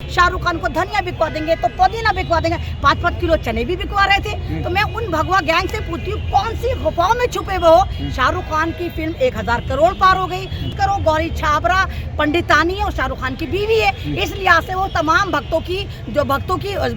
शाहरुख खान को धनिया बिकवा देंगे तो पुदीना बिकवा देंगे, 5-5 किलो चने भी बिकवा रहे थे। तो मैं उन भगवा गैंग से पूछती हूँ कौन सी गुफाओं में छुपे हुए हो। शाहरुख खान की फिल्म 1000 करोड़ पार हो गई। करो गौरी छाबरा पंडितानी है और शाहरुख खान की बीवी है, इस लिहाज से वो तमाम भक्तों की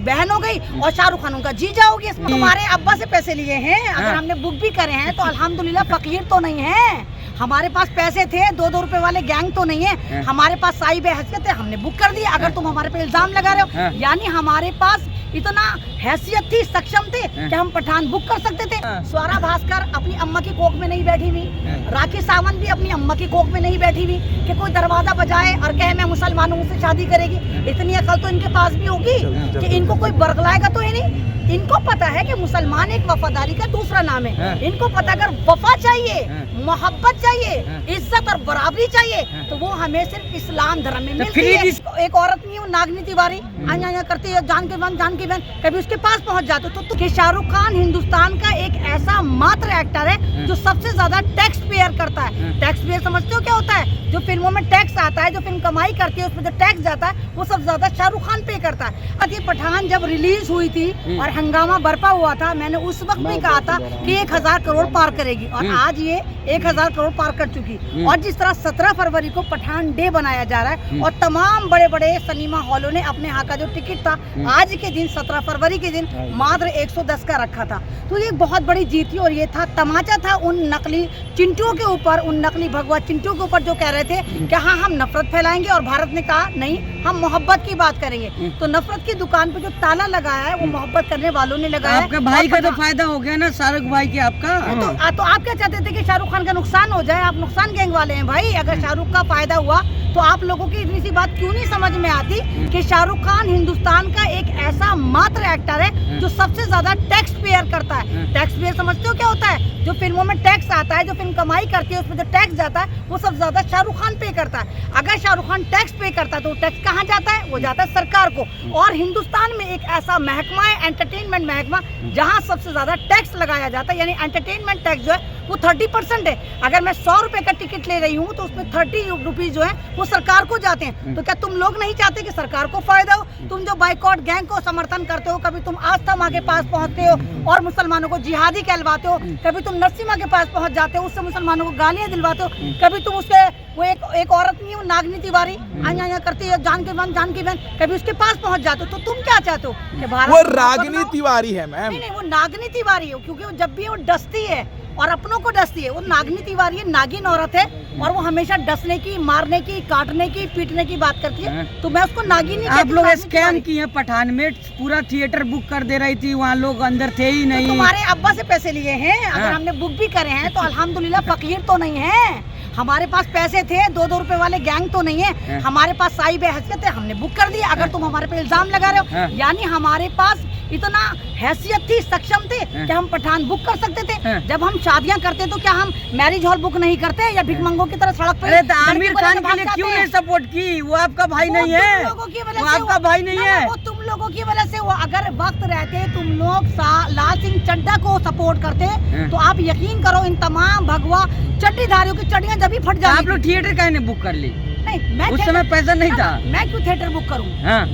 बहन हो गई और शाहरुख खान उनका जीजा हो गया। हमारे अब्बा से पैसे लिए हैं, अगर हमने बुक भी करे हैं तो अल्हम्दुलिल्लाह फकीर तो नहीं है, हमारे पास पैसे थे, 2-2 रुपए वाले गैंग तो नहीं है, हमारे पास साहिब हैसियत है, हमने बुक कर दिया। अगर तुम हमारे पे इल्जाम लगा रहे हो, यानी हमारे पास इतना हैसियत थी, सक्षम थे कि हम पठान बुक कर सकते थे। स्वरा भास्कर अपनी अम्मा की कोख में नहीं बैठी हुई, राखी सावंत भी अपनी अम्मा की कोख में नहीं बैठी हुई कि कोई दरवाजा बजाए और कहे मैं मुसलमानों से शादी करेगी। इतनी अकल तो इनके पास भी होगी कि इनको कोई बरगलाएगा तो ही नहीं। इनको पता है कि मुसलमान एक वफादारी का दूसरा नाम है। इनको पता अगर वफा चाहिए, मोहब्बत चाहिए, इज्जत और बराबरी चाहिए तो वो हमें सिर्फ इस्लाम धर्म में मिलती है। एक औरत नहीं, वो नागनी तिवारी आया करती है, जान के बहन कभी उसके पास पहुंच जाते तो कि शाहरुख खान हिंदुस्तान का एक ऐसा मात्र एक्टर है जो सबसे ज्यादा टैक्स पेयर करता है। टैक्स पेयर समझते हो क्या होता है? जो फिल्मों में टैक्स आता है, जो फिल्म कमाई करती है उसमें जो टैक्स जाता है वो सबसे ज्यादा शाहरुख खान पे करता है। ये पठान जब रिलीज हुई थी और हंगामा बरपा हुआ था, मैंने उस वक्त भी कहा था कि 1000 करोड़ पार करेगी और आज ये 1000 करोड़ पार कर चुकी। और जिस तरह 17 फरवरी को पठान डे बनाया जा रहा है और तमाम बड़े बड़े सिनेमा हॉलों ने अपने यहाँ का जो टिकट था आज के दिन 17 फरवरी के दिन मात्र 110 का रखा था, तो ये बहुत बड़ी जीत थी। और ये था तमाचा था उन नकली चिंटुओं के ऊपर, उन नकली भगवा चिंटुओं के ऊपर जो कह रहे थे कि हाँ हम नफरत फैलाएंगे, और भारत ने कहा नहीं हम मोहब्बत की बात करेंगे। तो नफरत की दुकान पे जो ताला लगाया है वो मोहब्बत करने वालों ने लगाया। आपका भाई का तो फायदा हो गया ना, शाहरुख भाई के आपका। तो आप क्या चाहते थे कि शाहरुख खान का नुकसान हो जाए? आप नुकसान गैंग वाले हैं भाई। अगर शाहरुख का फायदा हुआ तो आप लोगों की इतनी सी बात क्यों नहीं समझ में आती कि शाहरुख खान हिंदुस्तान का एक ऐसा मात्र एक्टर है जो सबसे ज्यादा टैक्स पेयर करता है। टैक्स पेयर समझते हो क्या होता है? जो फिल्मों में टैक्स आता है, जो फिल्म कमाई करती है उसमें जो टैक्स जाता है वो सबसे ज्यादा शाहरुख खान पे करता है। अगर शाहरुख खान टैक्स पे करता है तो टैक्स कहाँ जाता है? वो जाता है सरकार को। और हिंदुस्तान में एक ऐसा महकमा है, एंटरटेनमेंट महकमा, जहाँ सबसे ज्यादा टैक्स लगाया जाता है, यानी एंटरटेनमेंट टैक्स जो है वो 30% है। अगर मैं 100 रुपए का टिकट ले रही हूँ तो उसमें 30 रुपीज जो है वो सरकार को जाते हैं। तो क्या तुम लोग नहीं चाहते कि सरकार को फायदा हो? तुम जो बाइकआउट गैंग को समर्थन करते हो, कभी तुम आस्था माँ के पास पहुँचते हो और मुसलमानों को जिहादी कहलवाते हो, कभी तुम नरसिम्हा के पास पहुँच जाते हो, उससे मुसलमानों को गालियाँ दिलवाते हो, कभी तुम उसके वो एक औरत नहीं, वो नागनी तिवारी आया करती है, जान के बहन कभी उसके पास पहुँच जाते हो। तो तुम क्या चाहते हो कि भारत वो रागनी तिवारी है मैम? नहीं, वो नागनी तिवारी है, क्योंकि वो जब भी वो डसती है और अपनों को डसती है। वो नागनी तिवारी है, नागिन औरत है और वो हमेशा डसने की, मारने की, काटने की, पीटने की बात करती है। तो मैं उसको नागिन नहीं कहती। आप लोग स्कैम किए पठान में, पूरा थिएटर बुक कर दे रही थी, वहाँ लोग अंदर थे ही नहीं। तो तुम्हारे अब्बा से पैसे लिए हैं, अगर हमने बुक भी करे हैं तो अल्हम्दुलिल्लाह फकीर तो नहीं है, हमारे पास पैसे थे, 2-2 रुपए वाले गैंग तो नहीं है, हमारे पास साहिब हैसियत है, हमने बुक कर दिया। अगर तुम हमारे पे इल्जाम लगा रहे हो, यानी हमारे पास इतना हैसियत थी, सक्षम थे कि हम पठान बुक कर सकते थे। जब हम शादियां करते तो क्या हम मैरिज हॉल बुक नहीं करते या भिखमंगों की तरह सड़क पे? अरे आमिर खान के लिए क्यों नहीं सपोर्ट की? वो आपका भाई नहीं है, वो आपका भाई नहीं है, वो तुम लोगों की वजह से। वो अगर वक्त रहते तुम लोग लाल सिंह चड्ढा को सपोर्ट करते तो आप यकीन करो इन तमाम भगवा चड्डीधारियों की चड्डियां जब ही फट जाती। आप लोग थिएटर काहे बुक कर ली? नहीं, मैं उस समय पैसा नहीं था। मैं क्यों थिएटर बुक करूं?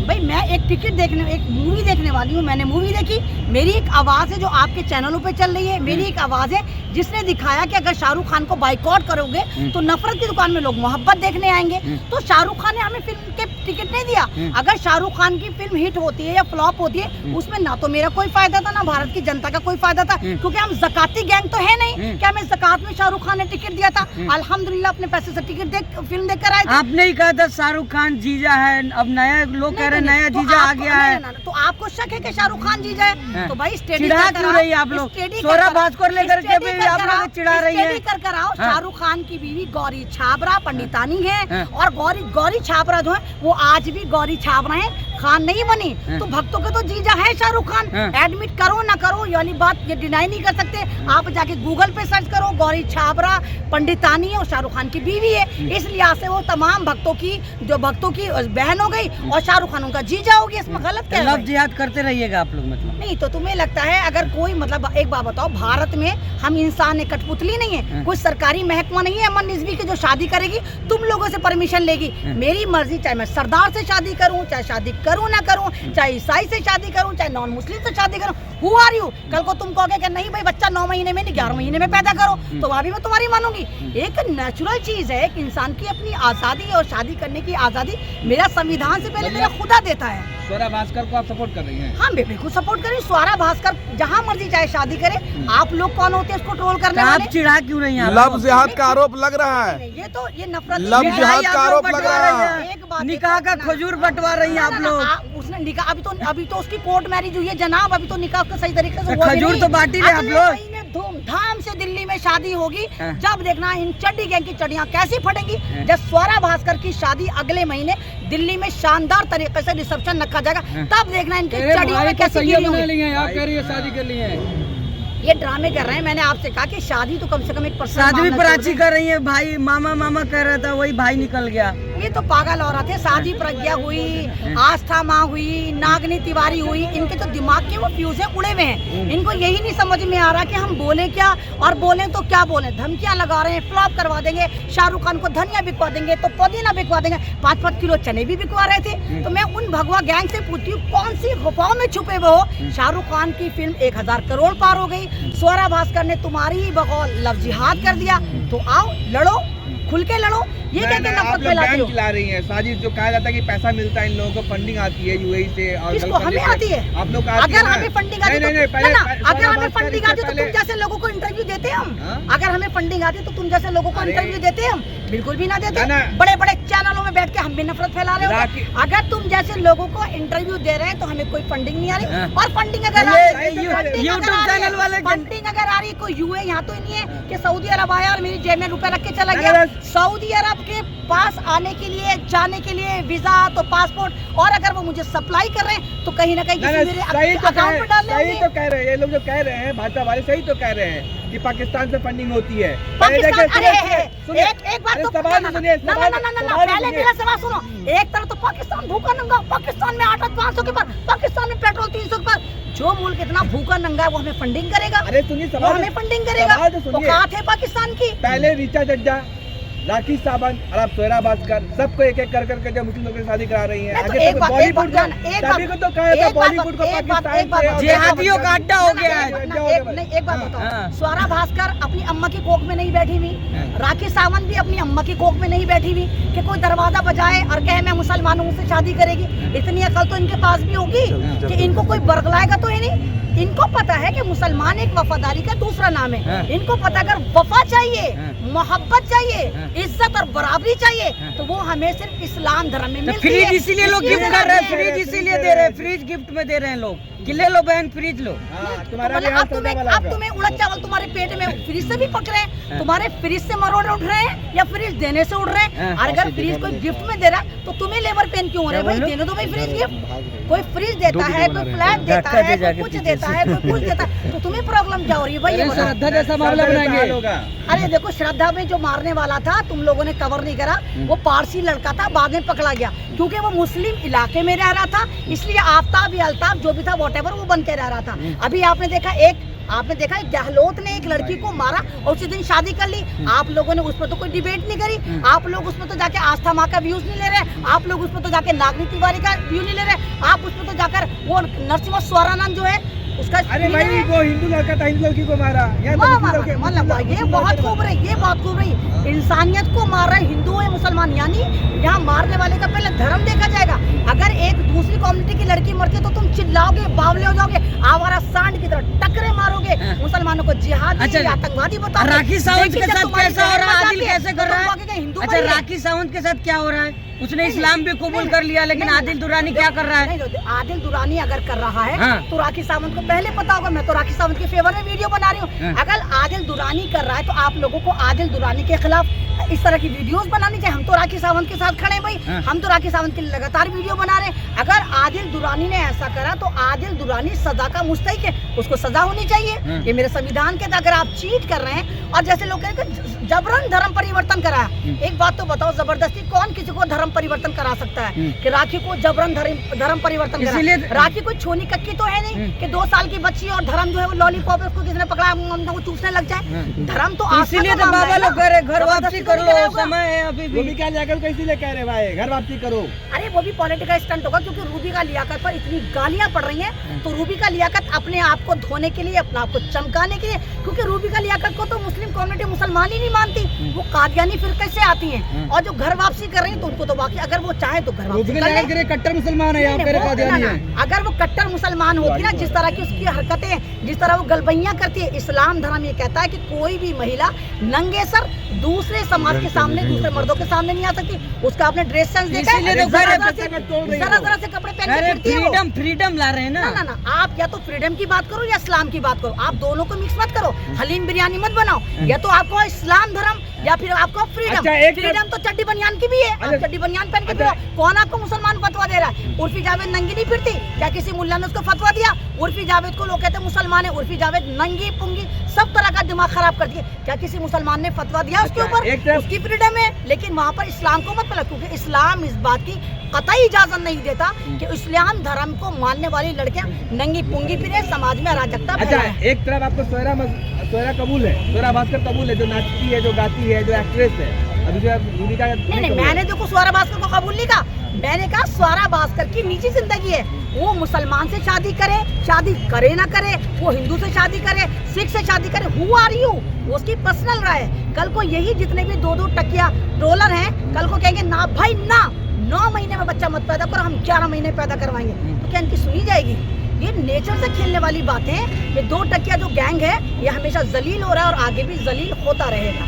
भाई मैं एक टिकट देखने, एक मूवी देखने वाली हूं। मैंने मूवी देखी, मेरी एक आवाज है जो आपके चैनलों पे चल रही है, मेरी एक आवाज है जिसने दिखाया कि अगर शाहरुख खान को बाइकआउट करोगे तो नफरत की दुकान में लोग मोहब्बत देखने आएंगे। तो शाहरुख खान ने हमें फिल्म के टिकट नहीं दिया। अगर शाहरुख खान की फिल्म हिट होती है या फ्लॉप होती है उसमें ना तो मेरा कोई फायदा था, ना भारत की जनता का कोई फायदा था, क्योंकि हम ज़काती गैंग तो है नहीं कि हमें ज़कात में शाहरुख खान ने टिकट दिया था। अल्हम्दुलिल्लाह अपने पैसे से टिकट देख फिल्म देख कर आए थे। आपने ही कहा था शाहरुख खान जीजा है, अब नया लोग कह रहे नया जीजा आ गया है। तो आपको शक है कि शाहरुख खान जीजा है? तो भाई स्टेडी चिढ़ा क्यों रही आप लोग? स्वरा भास्कर लेकर के भी आप लोग चिढ़ा रही है। कर आओ। शाहरुख खान की बीवी गौरी छाबरा पंडितानी है और गौरी छाबरा जो है वो आज भी गौरी छाबरा है, खान नहीं बनी। तो भक्तों के तो जीजा है शाहरुख खान, एडमिट करो ना करो ये वाली बात ये डिनाई नहीं कर सकते। आप जाके गूगल पे सर्च करो, गौरी छाबरा पंडितानी है और शाहरुख खान की बीवी है। इस लिहाज से वो तमाम भक्तों की बहन हो गई और शाहरुख खान उनका जीजा हो गया। इसमें गलत क्या है? लव जिहाद करते रहिएगा आप लोग मतलब? नहीं तो तुम्हें लगता है अगर कोई मतलब एक बात बताओ, भारत में हम इंसान है, कठपुतली नहीं है, कोई सरकारी महकमा नहीं है अमन रिजवी की जो शादी करेगी तुम लोगों से परमिशन लेगी। मेरी मर्जी, चाहे मैं सरदार से शादी करूं चाहे शादी करूं ना करूं, चाहे ईसाई से शादी करूं चाहे नॉन मुस्लिम से शादी करूं, हु आर यू? कल को तुम कहोगे कि नहीं भाई बच्चा 9 महीने में नहीं 11 महीने में पैदा करो, तो वहाँ भी मैं तुम्हारी मानूंगी। एक नेचुरल चीज है, एक इंसान की अपनी आजादी और शादी करने की आजादी मेरा संविधान से पहले मेरा खुदा देता है। स्वरा भास्कर को आप सपोर्ट कर रही हैं? हाँ, मैं बिल्कुल सपोर्ट करी। स्वरा भास्कर जहाँ मर्जी चाहे शादी करे, आप लोग कौन होते हैं इसको ट्रोल करने वाले? आप चिढ़ा क्यों नहीं हैं? लव जिहाद का आरोप लग रहा है। ये तो ये नफरत, लव जिहाद का आरोप लग रहा है। एक बात निकाह का खजूर बंटवा रही हैं आप लोग। उसने निकाह अभी तो उसकी कोर्ट मैरिज हुई है जनाब, अभी तो निकाह का सही तरीके से हुआ भी खजूर नहीं। तो बांटी ले आप अगले लोग। महीने धूमधाम से दिल्ली में शादी होगी, हाँ। जब देखना इन चड्डी गैंग की चड्डियां कैसी फटेंगी। जब स्वरा भास्कर की शादी अगले महीने दिल्ली में शानदार तरीके से रिसेप्शन रखा जाएगा, तब देखना इनकी चड्डियों में कैसी गिरी होगी। आप कह रही है शादी कर ली है? ये ड्रामे कर रहे हैं। मैंने आपसे कहा कि शादी तो कम से कम एक पर्सनल शादी भी मामला प्राची छोड़ दें। कर रही है, भाई मामा मामा कह रहा था, वही भाई निकल गया। ये तो पागल औरत है। शादी प्रज्ञा हुई, आस्था माँ हुई, नागनी तिवारी हुई, इनके तो दिमाग के वो फ्यूज है उड़े हुए हैं। इनको यही नहीं समझ में आ रहा कि हम बोले क्या और बोले तो क्या बोले। धमकियां लगा रहे हैं, फ्लॉप करवा देंगे, शाहरुख खान को धनिया बिकवा देंगे तो पुदीना बिकवा देंगे, 5-5 किलो चने भी बिकवा रहे थे। तो मैं उन भगवा गैंग से पूछती हूँ, कौन सी गुफाओं में छुपे हुए हो? शाहरुख खान की फिल्म 1000 करोड़ पार हो गई, स्वरा भास्कर ने तुम्हारी ही बगौल लव जिहाद कर दिया, तो आओ लड़ो, खुल के लड़ो। ये क्या क्या नफरत फैलाते हो? चला रही है साजिश, जो कहा जाता है कि पैसा मिलता है इन लोगों को, फंडिंग आती है यूएई से और किसको? गल्फ हमें से। आती है। आप लोग अगर हमें फंडिंग आती तो अगर हमें फंडिंग आती तो तुम पहले जैसे लोगों को इंटरव्यू देते हम। हाँ? अगर हमें फंडिंग आती तो तुम जैसे लोगों को अरे। इंटरव्यू देते हम? बिल्कुल भी ना देते। ना। बड़े बड़े चैनलों में बैठ के हम भी नफरत फैला रहे हो। अगर तुम जैसे लोगों को इंटरव्यू दे रहे हैं तो हमें कोई फंडिंग नहीं आ रही। हाँ। और फंडिंग अगर YouTube चैनल वाले फंडिंग अगर आ रही है, कोई यूए यहाँ तो नहीं है कि सऊदी अरब आया और मेरी जेब में रुपए रख के चला ना, गया। ना। सऊदी अरब के पास आने के लिए, जाने के लिए वीजा तो पासपोर्ट, और अगर वो मुझे सप्लाई कर रहे हैं तो कहीं ना कहीं किसी मेरे अकाउंट में डालने सही होंगे। तो कह रहे हैं ये लोग, जो कह रहे हैं भाजपा वाले सही तो कह रहे हैं कि पाकिस्तान से फंडिंग होती है। पाकिस्तान, सुनिए, एक बात तो सवाल तो सुनिए, ना, सवाल पहले सुनिए। मेरा सवाल सुनो। एक तरफ तो पाकिस्तान भूखा नंगा, पाकिस्तान में आटा 500 के पर, पाकिस्तान में पेट्रोल 300 के पर। जो मुल्क इतना भूखा नंगा है वो हमें फंडिंग करेगा? अरे सुनिए वो सवाल, हमें फंडिंग करेगा? सवाल तो सुनिए। औकात है पाकिस्तान की? पहले ऋचा चड्ढा, राखी सावंत और अब स्वरा भास्कर, सबको एक एक कर करके जो मुस्लिम लोगों से शादी करा रही हैं। मैं तो आगे एक तो बात- बॉलीवुड का एक सभी को तो कहा था, बॉलीवुड को पाकिस्तान से और जिहादियों का अड्डा हो गया है। एक बात हाँ। बताओ, स्वरा भास्कर अपनी अम्मा की कोख में नहीं बैठी हुई, राखी सावंत भी अपनी अम्मा की कोख में नहीं बैठी हुई कि कोई दरवाजा बजाए और कहे मैं मुसलमान हूँ, उससे शादी करेगी। इतनी अकल तो इनके पास भी होगी कि इनको कोई बरगलाएगा तो है नहीं। इनको पता है कि मुसलमान एक वफादारी का दूसरा नाम है। इनको पता अगर वफा चाहिए, मोहब्बत चाहिए, इज्जत और बराबरी चाहिए तो वो हमें सिर्फ इस्लाम धर्म में मिलती है। फ्रिज इसीलिए लोग गिफ्ट कर रहे हैं, फ्रिज इसीलिए दे रहे हैं, फ्रिज गिफ्ट में दे रहे हैं लोग कि ले लो बहन फ्रिज लो। तुम्हारा भी अब हाथ चलने वाला अब तुम्हें उड़द चावल तुम्हारे पेट में फ्रिज से भी पक रहे हैं, तुम्हारे फ्रिज से मरोड़े उठ रहे हैं या फ्रिज देने से उड़ रहे हैं। और अगर फ्रिज कोई गिफ्ट में दे रहा है तो तुम्हें लेबर पेन क्यों हो रहे हैं? भाई देने दो भाई फ्रिज गिफ्ट। कोई फ्रिज देता है, कोई फ्लैट देता है, कोई कुछ देता है, कोई कुछ देता है, तो तुम्हें प्रॉब्लम क्या हो रही है भाई? ये बताओ। श्रद्धा जैसा मामला बनाएंगे होगा। अरे देखो, श्रद्धा में जो मारने वाला था तुम लोगों ने कवर नहीं करा, वो पारसी लड़का था, बाद में पकड़ा गया क्योंकि वो मुस्लिम इलाके में रह रहा था, इसलिए आफ्ताब या अल्ताफ जो भी था वॉटेवर वो बन के रह रहा था। अभी आपने देखा गहलोत ने एक लड़की को मारा और उसी दिन शादी कर ली। आप लोगों ने उस पर तो कोई डिबेट नहीं करी। आप लोग उसमें तो जाके आस्था माँ का व्यूज नहीं ले रहे, आप लोग उसमें तो जाके नागनी तिवारी का व्यू नहीं ले रहे, आप उसमें तो जाकर वो नरसिम्हा स्वरानंद जो है उसका। अरे भाई वो हिंदू लड़का था, हिंदू लड़की को मारा। ये बहुत खूब रही, ये बहुत खूब रही। इंसानियत को मार रहे हिंदू है मुसलमान, यानी यहाँ मारने वाले का पहले धर्म देखा जाएगा। अगर एक दूसरी कम्युनिटी की लड़की मरती है तो तुम चिल्लाओगे, बावले हो जाओगे, आवारा सांड की तरह टकरे मारोगे, मुसलमानों को जिहादी आतंकवादी बताओ। राखी सावंत के साथ कैसा हो रहा है? आदिल कैसे कर रहा है? हिंदू अच्छा, राखी सावंत के साथ क्या हो रहा है? उसने इस्लाम भी कबूल कर लिया, लेकिन आदिल दुरानी क्या कर रहा है? आदिल दुरानी अगर कर रहा है हाँ। तो राखी सावंत को पहले पता होगा। मैं तो राखी सावंत के फेवर में वीडियो बना रही हूँ। अगर आदिल दुरानी कर रहा है तो आप लोगों को आदिल दुरानी के खिलाफ इस तरह की वीडियोस बनानी चाहिए। हम तो राखी सावंत के साथ खड़े हैं भाई, हम तो राखी सावंत के लिए लगातार वीडियो बना रहे हैं। अगर आदिल दुरानी ने ऐसा करा तो आदिल दुरानी सजा का मुस्तहिक है, उसको सजा होनी चाहिए। ये मेरे संविधान के अगर आप चीट कर रहे हैं और जैसे लोग कह रहे हैं जबरन धर्म परिवर्तन करा। एक बात तो बताओ, जबरदस्ती कौन किसी को धर्म परिवर्तन करा सकता है कि राखी को जबरन धर्म परिवर्तन करा? इसीलिए राखी कोई छोनी कक्की तो है नहीं कि 2 साल की बच्ची और धर्म जो है वो लॉलीपॉप है, उसको किसी ने पकड़ा वो चूसने लग जाए। धर्म तो इसीलिए तो बाबा लोग कह रहे घर वापसी करो, कर लो, समय है अभी भी। रूबी का लियाकत को इसीलिए कह रहे भाई घर वापसी करो। अरे वो भी पॉलिटिकल स्टंट होगा, क्योंकि रूबी का लियाकत पर इतनी गालियां पड़ रही हैं, तो रूबी का लियाकत अपने आप को धोने के लिए, अपने आप को चमकाने के लिए, क्योंकि रूबी का लियाकत को तो मुस्लिम कम्युनिटी मुसलमान ही नहीं मानती, वो कादियानी फिरके से आती हैं, और जो घर वापसी कर रही है तो उनको तो बाकी अगर वो चाहे तो घर वापसी कर ले। कट्टर मुसलमान है, यहाँ पे कादियानी है। अगर वो कट्टर मुसलमान होती ना, जिस तरह की उसकी हरकतें, जिस तरह वो गलबैयां करती है, इस्लाम धर्म ये कहता है कि कोई भी महिला नंगे सर दूसरे समाज के सामने, दूसरे मर्दों के सामने नहीं आ सकती। उसका आपने ड्रेस सेंस देखा है, जरा से कपड़े पहन के फिरती है वो। फ्रीडम ला रहे हैं ना। ना आप या तो फ्रीडम की बात करो या इस्लाम की बात करो, आप दोनों को मिक्स मत करो। हलीम बिरयानी मत बनाओ, या तो आपको इस्लाम धर्म या फिर आपको फ्रीडम। फ्रीडम तो चड्डी बनियान की भी है, आप चड्डी बनियान पहन के फिरो। कौन आपको मुसलमान फतवा दे रहा है? उर्फी जावेद नंगी नहीं फिरती, क्या किसी मुल्ला ने उसको फतवा दिया? उर्फी जावेद को लोग कहते हैं मुसलमान है, उर्फी जावेद नंगी पुंगी सब तरह का दिमाग खराब कर दिया, क्या किसी मुसलमान ने फतवा दिया उसके ऊपर? उसकी फ्रीडम है, लेकिन वहाँ पर इस्लाम को मत पला, क्योंकि इस्लाम इस बात की कतई इजाजत नहीं देता कि इस्लाम धर्म को मानने वाली लड़कियां नंगी पुंगी फिरे, समाज में अराजकता फैलाएं। एक तरफ आपको सोयरा कबूल है, सोयरा भास्कर कबूल है, जो नाचती है, जो गाती है, जो एक्ट्रेस है। अभी जो रूबी का नहीं, मैंने देखो स्वरा भास्कर को कबूल नहीं कहा, मैंने कहा स्वरा भास्कर की निजी जिंदगी है, वो मुसलमान से शादी करे ना करे, वो हिंदू से शादी करे, सिख से शादी करे, हु आर यू? उसकी पर्सनल राय है। कल को यही जितने भी दो टकिया ट्रोलर हैं, कल को कहेंगे ना भाई ना, 9 महीने में बच्चा मत पैदा करो, हम 11 महीने पैदा करवाएंगे, तो क्या इनकी सुनी जाएगी? ये नेचर से खेलने वाली बातें हैं। ये 2 टकिया जो गैंग है, ये हमेशा जलील हो रहा है और आगे भी जलील होता रहेगा।